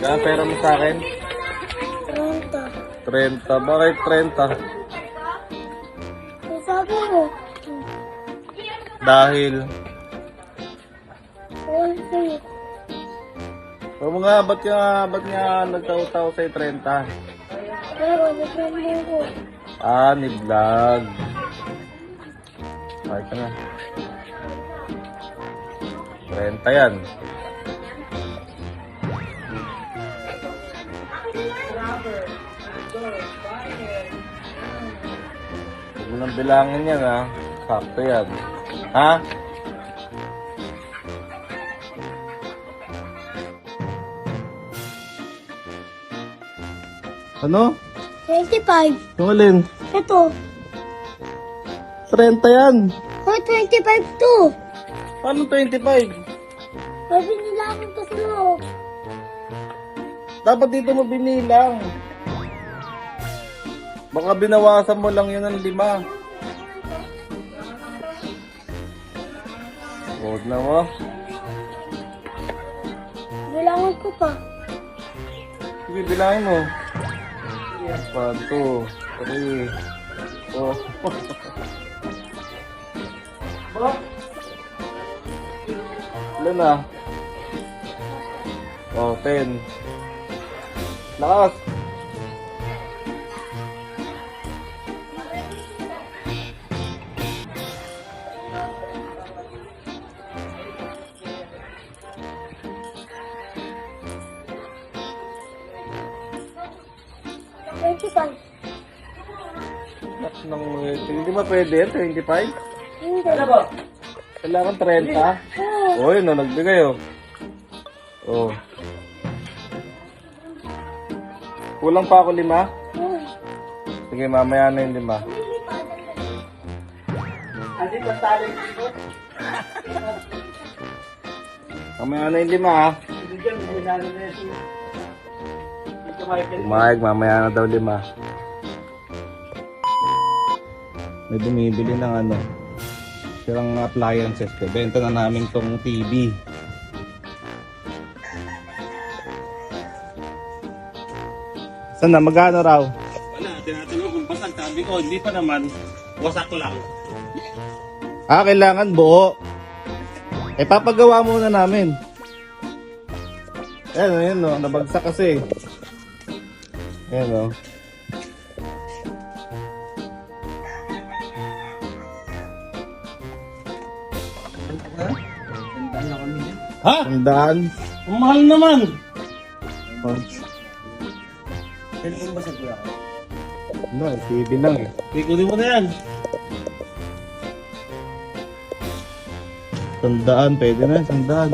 Kaya pera mo sa akin? 30. 30. Bakit 30? Sabi mo. Dahil. Kasi. O mga, ba't nga nagtaw-taw sa'yo 30? Pero, nagsabi ko. Ah, ni-vlog. Ay, ito na. 30 yan. Huwag mo nang bilangin yan, ha? Sakto yan. Ha? Ano? 25. Yung alin? Ito. 30 yan. Oh, 25 to. Paano 25? Sabi nila akong tatlo. Dapat dito mo binilang. Baka binawasan mo lang yun ng 5. Huwag na mo. Bilangan ko pa. Sige, bilangin mo. 1, 2, 3, 4. Ba? Ilan na? Oh, 10. Lakas. Hindi ba pwede yan? 25? Hindi. Kailangan 30? Oh, yun o, nagbigay o. Oh. Kulang pa ako 5? Sige, mamaya na yung 5. Mamaya na yung 5 ha. Pumayag, mamaya na daw 5. May bumibili ng ano, sirang appliances. Benta na namin tong TV. Saan na? Magkano raw? Wala, tinatanong kung basag. Sabi ko, hindi pa naman. Wasak lang. Ah, kailangan buo. Eh, papagawa muna namin. Ayan o, nabagsak kasi. Ayan o. Ha? 100. Ang mahal naman. Oh. Cellphone basag ko ako. No, TV lang eh. Ikunin mo na yan. 100, pwede na, 100.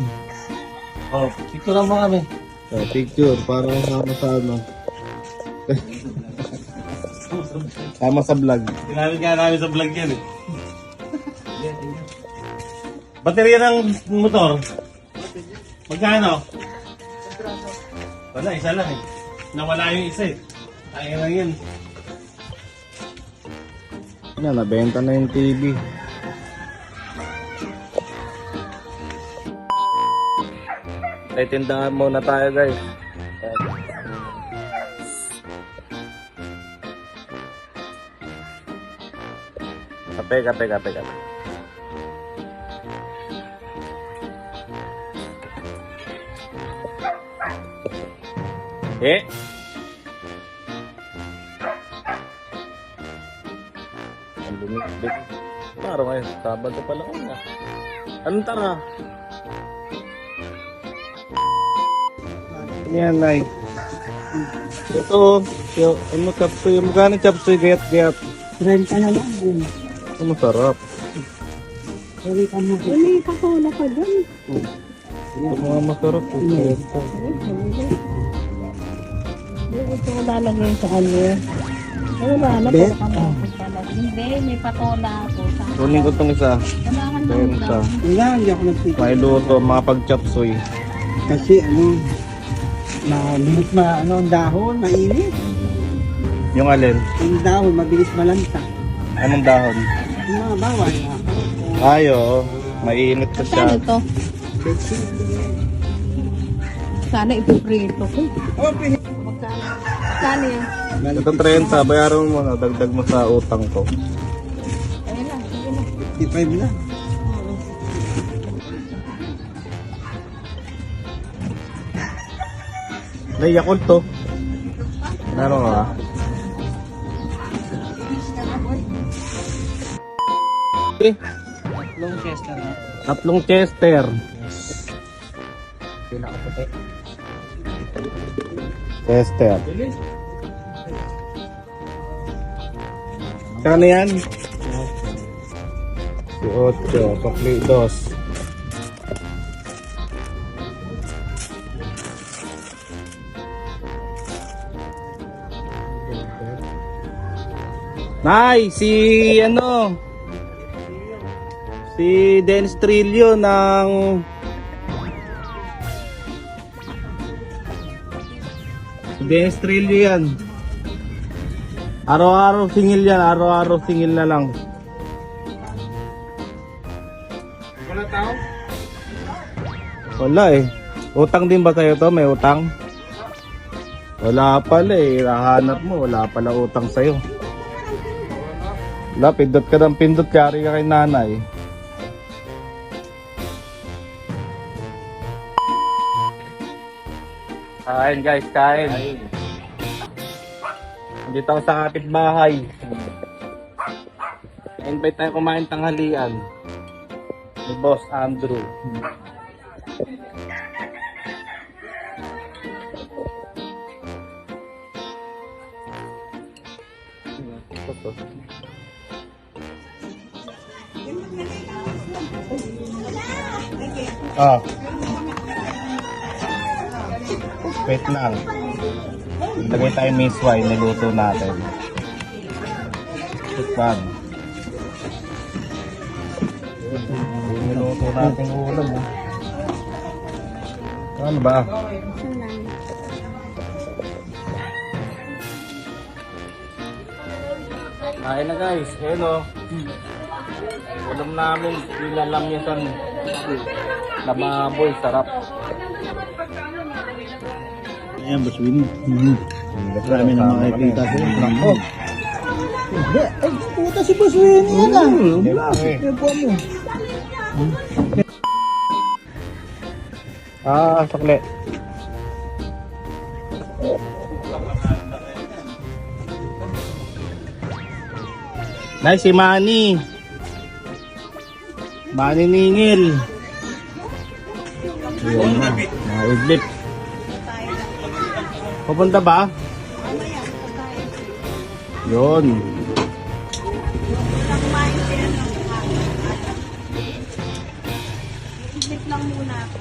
Oh, picturean mo kami. Picture, para sama sa ano. Sama sa vlog. Ginamit nga namin sa vlog yan eh. Baterya ng motor. Magkano? Wala, isa lang eh. Nawala yung isa eh. Ayaw lang yan. Yan, nabenta na yung TV. May tindahan muna tayo guys. Kape. Eh? Ang lumit-bit. Parang ngayon, Sabado pa lang na. Anong tara? Yan, Nay. Ito, ano chapsoy? Magkano chapsoy? Gayat-gayat. Renta na lang. Ano masarap? Uwi ka mo. Uwi ka ko na pa dun. Ito mga masarap. Ito. Ito ko lalagay sa kanya. Ano ba? Ano Bet? pa ka mo? Hindi, may patola ako. Kunin ko itong isa. Kailangan lang Benta. daw. Wala, hindi ako nagpipil. May luto, mga pag-chapsoy. Kasi mabilis ang dahon, mainit. Yung alin? Yung dahon, mabilis malanta. Anong dahon? Yung mga bawal. Ayo, mainit pa siya. Saan ito? Sana ipiprito ko. Oh, pili. Magkano? Magkano yan? Ito 30, bayaran mo muna, dagdag mo sa utang ko. Ayun na, sige na. 55 na. May Yakult to. Meron ka? Eh, Long Chester na. tatlong Chester. Pinakaputi. Chester. Kano yan? Si 8, pakli 2. Nay, si Dennis Trillo ng Dennis Trillo yan. Araw-araw singil yan, araw-araw singil na lang. Wala tao? Wala eh. Utang din ba sa'yo to? May utang? Wala pala eh. Hahanap mo, wala pala utang sa'yo. Wala, pindot ka ng pindot, kari ka kay nanay. Kain guys, kain. Dito ako sa kapitbahay. Invite tayo kumain tanghalian. Ni Boss Andrew. Ah. Wait lang. Lagay tayo misway, niluto natin. Tikman. Niluto natin ulam. Ano ba? Kain na guys, ayun o. Ulam namin, nilalamyasan na baboy, sarap. Ayan, Boss Winnie. Marami na makikita sa'yo. Nako. Ay, puta si Boss Winnie yan ah. Siyempre. Yan po mo. Sakli. Nice si Manny. Manny Ningil. Ayun na, mga idlip. Pupunta ba? Yun. Isip lang muna.